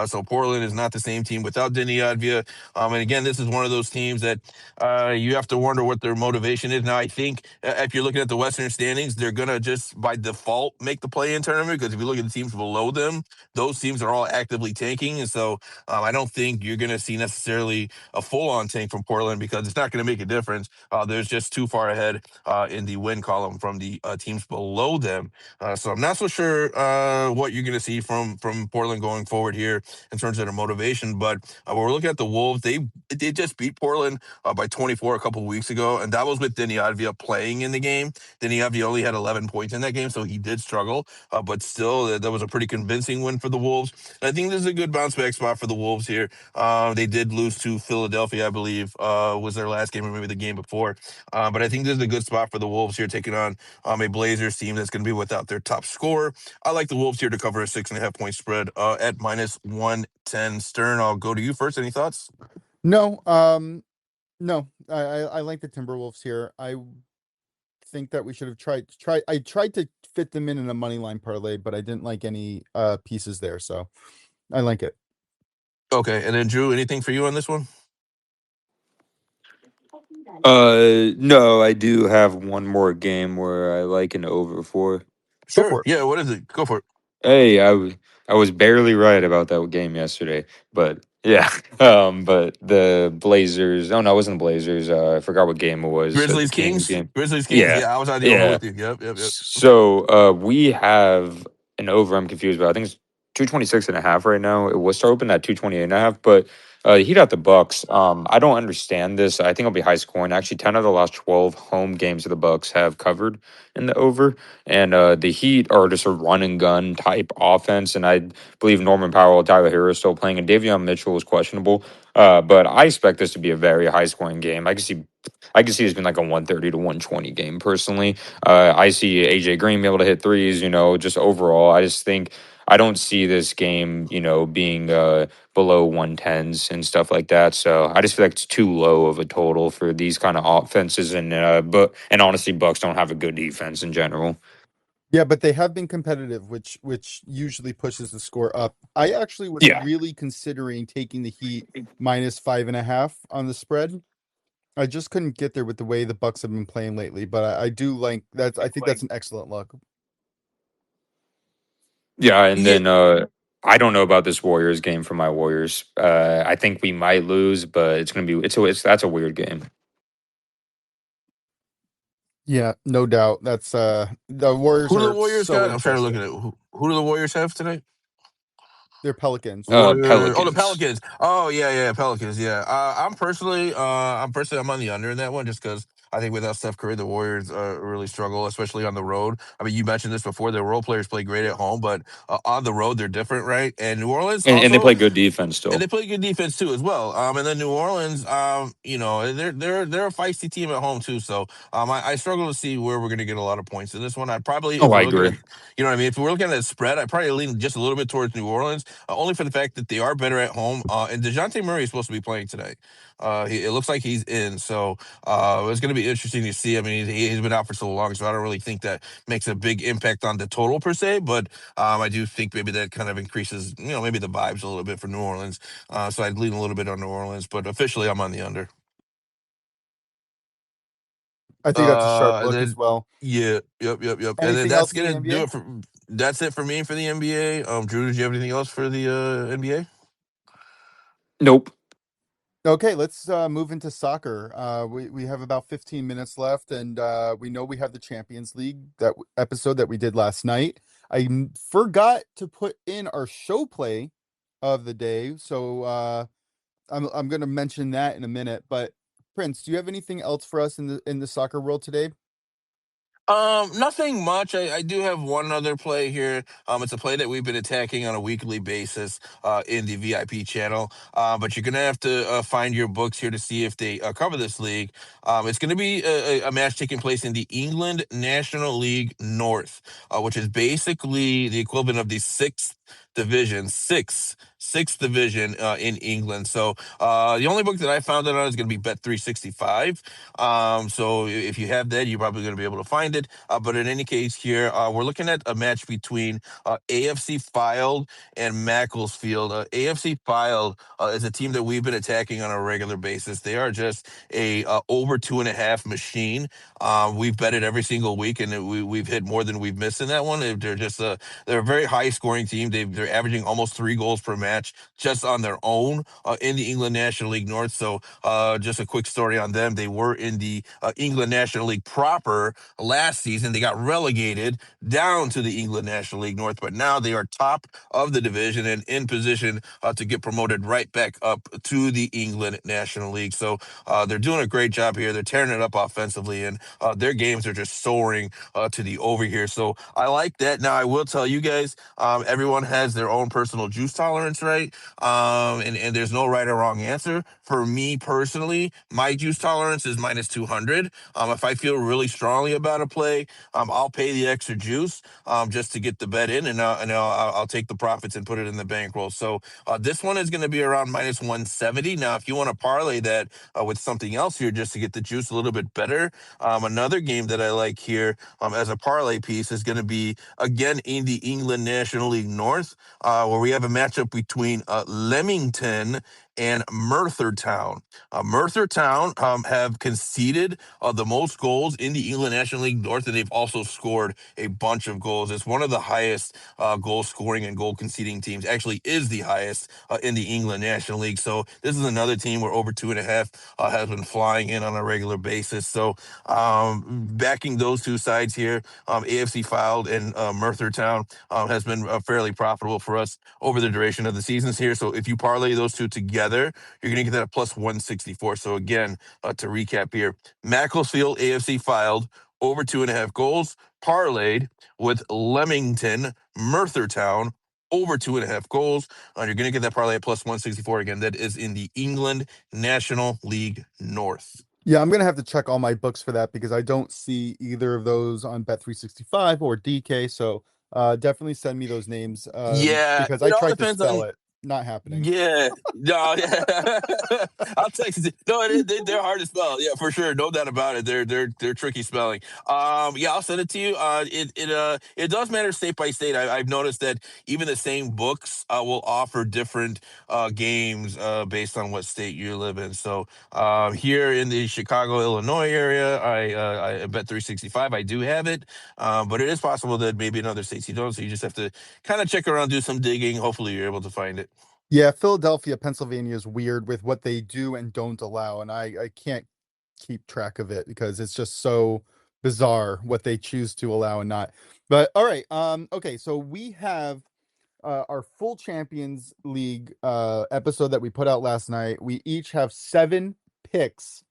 So Portland is not the same team without Denny Advia. And again, this is one of those teams that you have to wonder what their motivation is. Now, I think if you're looking at the Western standings, they're going to just by default make the play-in tournament, because if you look at the teams below them, those teams are all actively tanking. And so I don't think you're going to see necessarily a full-on tank from Portland, because it's not going to make a difference. There's just too far ahead in the win column from the teams below them. So I'm not so sure what you're going to see from Portland going forward here in terms of their motivation. But when we're looking at the Wolves, they just beat Portland by 24 a couple of weeks ago, and that was with Denny Advia playing in the game. Denny Advia only had 11 points in that game, so he did struggle, but still, that was a pretty convincing win for the Wolves. And I think this is a good bounce back spot for the Wolves here. They did lose to Philadelphia, I believe, was their last game, or maybe the game before. But I think this is a good spot for the Wolves here, taking on a Blazers team that's going to be without their top scorer. I like the Wolves here to cover a 6.5 point spread at -110. Stern, I'll go to you first. Any thoughts? no, no, I like the Timberwolves here. I think that we should have tried. I tried to fit them in a money line parlay, but I didn't like any pieces there, so I like it. Okay, and then Drew, anything for you on this one? No, I do have one more game where I like an over for. Go Sure. for it. Yeah, what is it? Go for it. Hey, I was barely right about that game yesterday, but yeah. But the Blazers. Oh no, it wasn't the Blazers. I forgot what game it was. The Grizzlies Kings Kings. game. Grizzlies Kings. Yeah, Yeah, I was on the over yeah. with you. Yep, yep, yep. So we have an over. I'm confused, but I think it's 226.5 right now. It was open at 228.5, but he got the Bucks. I don't understand this. I think it'll be high scoring. Actually, 10 of the last 12 home games of the Bucks have covered in the over, and the Heat are just a run and gun type offense. And I believe Norman Powell, Tyler Hero is still playing, and Davion Mitchell is questionable. But I expect this to be a very high scoring game. I can see this being like a 130 to 120 game personally. I see AJ Green be able to hit threes, just overall. I just think I don't see this game, being below 110s and stuff like that. So I just feel like it's too low of a total for these kind of offenses, and honestly, Bucks don't have a good defense in general. Yeah, but they have been competitive, which usually pushes the score up. I actually was Yeah. really considering taking the Heat minus 5.5 on the spread. I just couldn't get there with the way the Bucks have been playing lately, but I do like that. I think that's an excellent look. Yeah, and Yeah, then I don't know about this Warriors game for my Warriors. I think we might lose, but it's gonna be that's a weird game. Yeah, no doubt. That's the Warriors who do the are Warriors so got? I'm trying to look at interesting. it. Who do the Warriors have tonight? They're Pelicans. The Pelicans. Pelicans. Oh yeah, Pelicans. Yeah, I'm on the under in that one just because I think without Steph Curry, the Warriors really struggle, especially on the road. I mean, you mentioned this before. The role players play great at home, but on the road they're different, right? And New Orleans And they also, play good defense and still. they play good defense too as well. And then New Orleans, they're a feisty team at home too. So I struggle to see where we're going to get a lot of points in this one. I'd probably, Oh, if I we're looking agree. at, you know what I mean, if we're looking at a spread, I'd probably lean just a little bit towards New Orleans, only for the fact that they are better at home. And Dejounte Murray is supposed to be playing tonight. It looks like he's in, so it's going to be interesting to see. I mean, he's been out for so long, so I don't really think that makes a big impact on the total per se. But I do think maybe that kind of increases, maybe the vibes a little bit for New Orleans. So I'd lean a little bit on New Orleans, but officially I'm on the under. I think that's a sharp And look as then well. yeah, yep. And then Anything else in the NBA? that's it for me for the NBA. Drew, did you have anything else for the NBA? Nope. Okay, let's move into soccer. We have about 15 minutes left, and we know we have the Champions League episode that we did last night. Forgot to put in our show play of the day, so I'm going to mention that in a minute. But Prince, do you have anything else for us in the soccer world today? Nothing much. I do have one other play here. It's a play that we've been attacking on a weekly basis in the VIP channel. But you're gonna have to find your books here to see if they cover this league. It's gonna be a match taking place in the England National League North, which is basically the equivalent of the sixth division in England. So the only book that I found it on is going to be Bet 365. So if you have that, you're probably going to be able to find it. But in any case, here we're looking at a match between AFC Filed and Macclesfield. AFC Filed is a team that we've been attacking on a regular basis. They are just a over 2.5 machine. We've bet it every single week, and we've hit more than we've missed in that one. They're a very high scoring team. They're averaging almost 3 goals per match just on their own in the England National League North. So just a quick story on them. They were in the England National League proper last season. They got relegated down to the England National League North, but now they are top of the division and in position to get promoted right back up to the England National League. So they're doing a great job here. They're tearing it up offensively, and their games are just soaring to the over here. So I like that. Now, I will tell you guys, everyone has their own personal juice tolerance, right? And there's no right or wrong answer. For me personally, my juice tolerance is minus 200. If I feel really strongly about a play, I'll pay the extra juice just to get the bet in, and I'll take the profits and put it in the bankroll. So this one is going to be around minus 170. Now, if you want to parlay that with something else here just to get the juice a little bit better, another game that I like here as a parlay piece is going to be again in the England National League North, where we have a matchup between Leamington and Merthyr Town. Merthyr Town have conceded the most goals in the England National League North, and they've also scored a bunch of goals. It's one of the highest goal scoring and goal conceding teams. Actually, is the highest in the England National League. So this is another team where over 2.5 has been flying in on a regular basis. So backing those two sides here, AFC Filed and Merthyr Town has been fairly profitable for us over the duration of the seasons here. So if you parlay those two together, you're going to get that at plus 164. So again, to recap here, Macclesfield, AFC Filed, over 2.5 goals, parlayed with Leamington, Merthyr Town, over 2.5 goals. You're going to get that parlay at plus 164. Again, that is in the England National League North. Yeah, I'm gonna have to check all my books for that because I don't see either of those on Bet365 or DK. So definitely send me those names Yeah, because it I all tried to depends spell on it. not happening. Yeah, no, yeah. I'll text it. No, they're hard to spell. Yeah, for sure, no doubt about it. They're tricky spelling. Yeah, I'll send it to you. It does matter state by state. I've noticed that even the same books will offer different games based on what state you live in. So here in the Chicago, Illinois area, I bet 365. I do have it, but it is possible that maybe in other states you don't. So you just have to kind of check around, do some digging. Hopefully, you're able to find it. Yeah, Philadelphia, Pennsylvania is weird with what they do and don't allow, and I can't keep track of it because it's just so bizarre what they choose to allow and not. But all right, okay, so we have our full Champions League episode that we put out last night. We each have 7 picks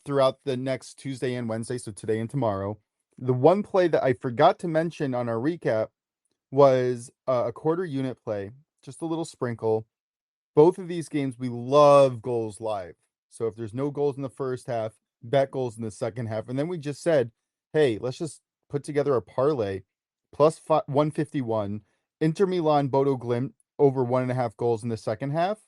throughout the next Tuesday and Wednesday, so today and tomorrow. The one play that I forgot to mention on our recap was a quarter unit play, just a little sprinkle. Both of these games, we love goals live. So if there's no goals in the first half, bet goals in the second half. And then we just said, hey, let's just put together a parlay plus 151. Inter Milan Bodo Glimt over 1.5 goals in the second half,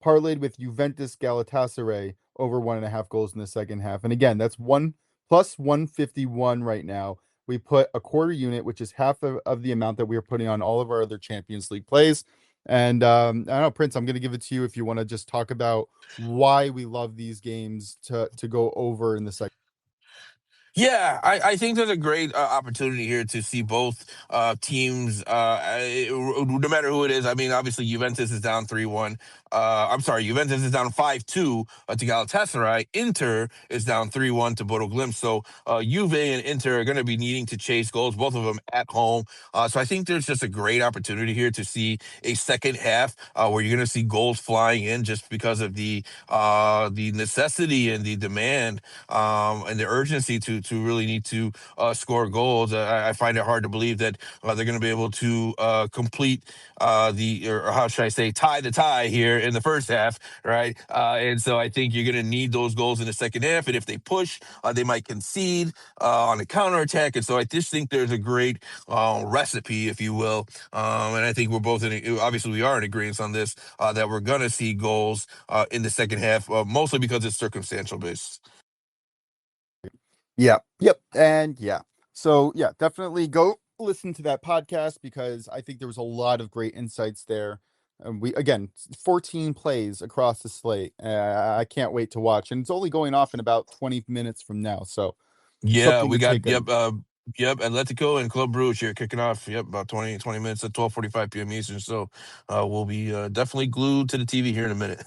parlayed with Juventus Galatasaray over 1.5 goals in the second half. And again, that's one plus 151 right now. We put a quarter unit, which is half of the amount that we are putting on all of our other Champions League plays. And I don't know, Prince, I'm going to give it to you if you want to just talk about why we love these games to go over in the second. Yeah, I think there's a great opportunity here to see both teams, no matter who it is. I mean, obviously, Juventus is down 3-1. I'm sorry, Juventus is down 5-2 to Galatasaray. Inter is down 3-1 to Bodo Glimt. So Juve and Inter are going to be needing to chase goals, both of them at home. So I think there's just a great opportunity here to see a second half where you're going to see goals flying in just because of the necessity and the demand and the urgency to really need to score goals. I find it hard to believe that they're going to be able to complete or how should I say, tie the tie here in the first half, right? And so I think you're going to need those goals in the second half. And if they push, they might concede on the counterattack. And so I just think there's a great recipe, if you will. And I think we're both obviously we are in agreement on this, that we're going to see goals in the second half, mostly because it's circumstantial based. Yeah. Yep. And yeah. So yeah, definitely go listen to that podcast because I think there was a lot of great insights there. And we again 14 plays across the slate. I can't wait to watch, and it's only going off in about 20 minutes from now. So Yeah, something we to got take a Atletico and Club Brugge here kicking off. Yep, about 20 minutes at 12:45 p.m. Eastern. So we'll be definitely glued to the TV here in a minute.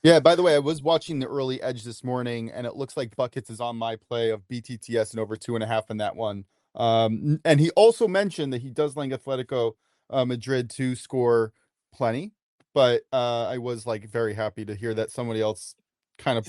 Yeah, by the way, I was watching the early edge this morning, and it looks like Buckets is on my play of BTTS and over 2.5 in that one. And he also mentioned that he does like Atletico Madrid to score plenty, but I was like very happy to hear that somebody else kind of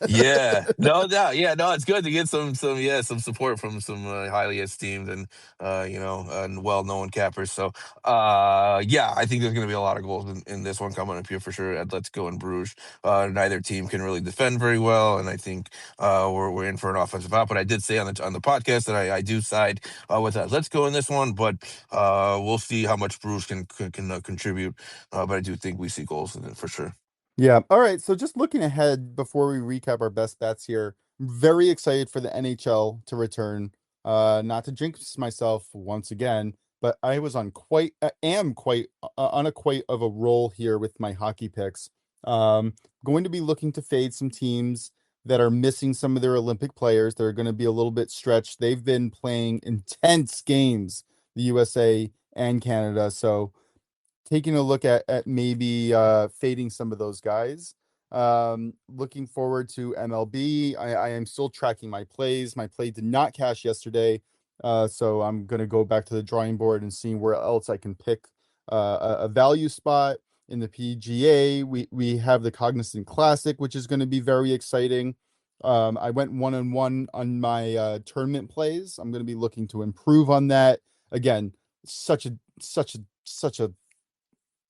Yeah, no doubt. Yeah, no, it's good to get some support from some highly esteemed and and well-known cappers. So yeah, I think there's going to be a lot of goals in this one coming up here for sure. Atletico and Bruges, neither team can really defend very well, and I think we're in for an offensive output. I did say on the podcast that I do side with Atletico in this one, but we'll see how much Bruges can contribute. But I do think we see goals in it for sure. Yeah. All right. So just looking ahead before we recap our best bets here, very excited for the NHL to return. Not to jinx myself once again, but I was on am quite on a quite of a roll here with my hockey picks. Going to be looking to fade some teams that are missing some of their Olympic players. They're going to be a little bit stretched. They've been playing intense games, the USA and Canada. So taking a look at maybe fading some of those guys. Looking forward to MLB. I am still tracking my plays. My play did not cash yesterday, so I'm going to go back to the drawing board and seeing where else I can pick a value spot. In the PGA, we have the Cognizant Classic, which is going to be very exciting. I went 1-1 on my tournament plays. I'm going to be looking to improve on that. Again, such a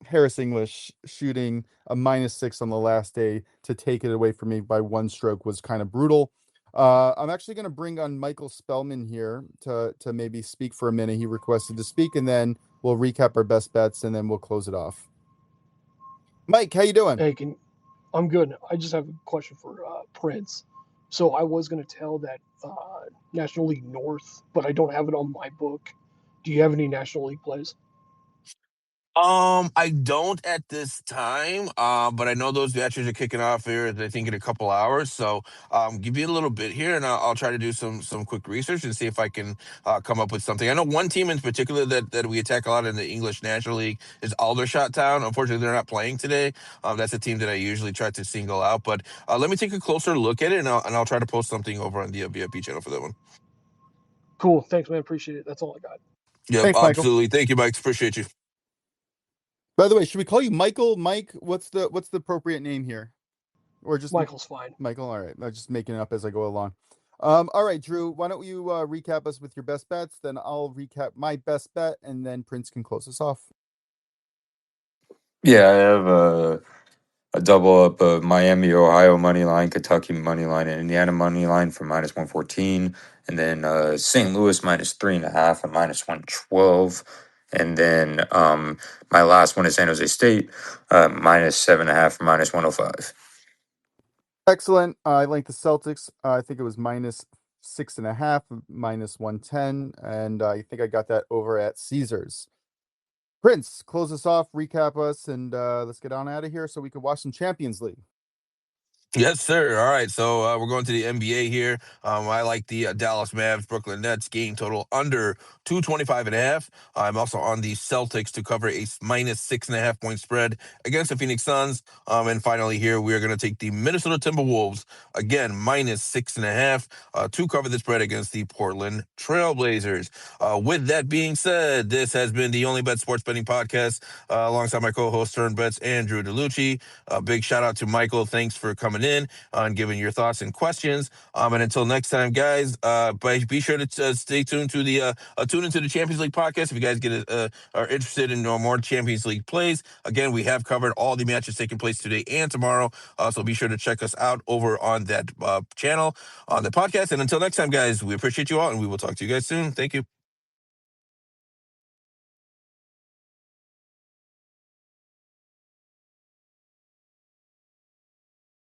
Harris English shooting a -6 on the last day to take it away from me by one stroke was kind of brutal. I'm actually going to bring on Michael Spellman here to maybe speak for a minute. He requested to speak, and then we'll recap our best bets, and then we'll close it off. Mike, how you doing? Hey, I'm good. I just have a question for Prince. So I was going to tell that National League North, but I don't have it on my book. Do you have any National League plays? I don't at this time, but I know those matches are kicking off here, I think, in a couple hours. So, give me a little bit here, and I'll try to do some quick research and see if I can come up with something. I know one team in particular that we attack a lot in the English National League is Aldershot Town. Unfortunately, they're not playing today. That's a team that I usually try to single out. But let me take a closer look at it, and I'll try to post something over on the VIP channel for that one. Cool. Thanks, man. Appreciate it. That's all I got. Yep, Thanks, Michael. absolutely. Thank you, Mike. Appreciate you. By the way, should we call you Michael? Mike, what's the appropriate name here? Or just Michael's fine. Michael? All right. I'm just making it up as I go along. All right, Drew, why don't you recap us with your best bets? Then I'll recap my best bet, and then Prince can close us off. Yeah, I have a double up of Miami, Ohio money line, Kentucky money line, and Indiana money line for -114, and then St. Louis -3.5 and -112, and then my last one is San Jose State -7.5 for -105. Excellent. I like the Celtics. I think it was -6.5, -110, and I think I got that over at Caesars. Prince, close us off, recap us, and let's get on out of here so we can watch some Champions League. Yes, sir. All right, so we're going to the NBA here. I like the Dallas Mavs, Brooklyn Nets game total under 225.5. I'm also on the Celtics to cover a -6.5 point spread against the Phoenix Suns. And finally here, we are going to take the Minnesota Timberwolves, again, -6.5 to cover the spread against the Portland Trailblazers. With that being said, this has been the Only Bet Sports Betting Podcast alongside my co-host SternBets and DrewDelucci. A big shout out to Michael. Thanks for coming in and giving your thoughts and questions. And until next time, guys, be sure to stay tuned to the tune into the Champions League podcast if you guys are interested in more Champions League plays. Again, we have covered all the matches taking place today and tomorrow, so be sure to check us out over on that channel on the podcast. And until next time, guys, we appreciate you all, and we will talk to you guys soon. Thank you.